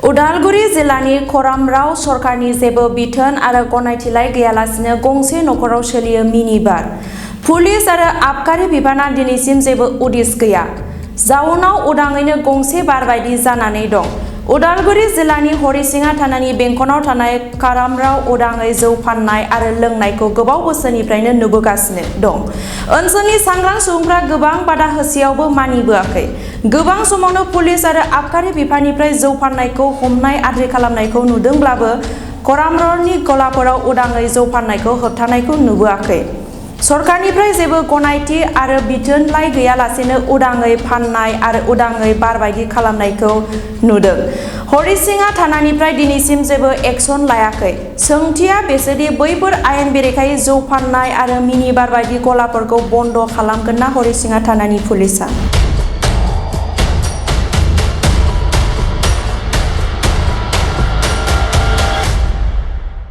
उदालगुरि जिल्लानि खरामराव सरकारनि जेबो बिथोन आरो गनायथिलाय गैयालासिनो गंसे नखराव सोलियो मिनि बार। पुलिस आरो आबकारी बिफाना दिनैसिम जेबो उदिस गैया। जाउनाव उदाङैनो गंसे बार बायदि जानानै दं। उदालगुरि जिल्लानि हरिसिङा थानानि बेंखनाव थानाय खरामराव उदाङै जौ फाननाय आरो लोंनायखौ गोबाव बोसोरनिफ्रायनो नुबोगासिनो दं। ओनसोलनि सांग्रां सुबुंफ्रा गोबां बादा होसेयावबो मानिबोआखै। गोबां समावनो पुलिस आरो आबकारी बिफाननिफ्राय जौ फाननायखौ हमनाय आद्रि खालामनायखौ नुदोंब्लाबो खरामरावनि गलाफोराव उदाङै जौ फाननायखौ होबथानायखौ नुबोआखै। सरकारनिफ्राय जेबो गनायथि आरो बिथोनलाय गैयालासेनो उदाङै फाननाय आरो उदाङै बार बायदि खालामनायखौ नुदों। हरिसिङा थानानिफ्राय दिनैसिम जेबो एक्सन लायाखै। सोंथिया बेसोदि बैफोर आयेन बेरेखायै जौ फाननाय आरो मिनि बार बायदि गलाफोरखौ बन्द खालामगोन ना हरिसिङा थानानि पुलिसा?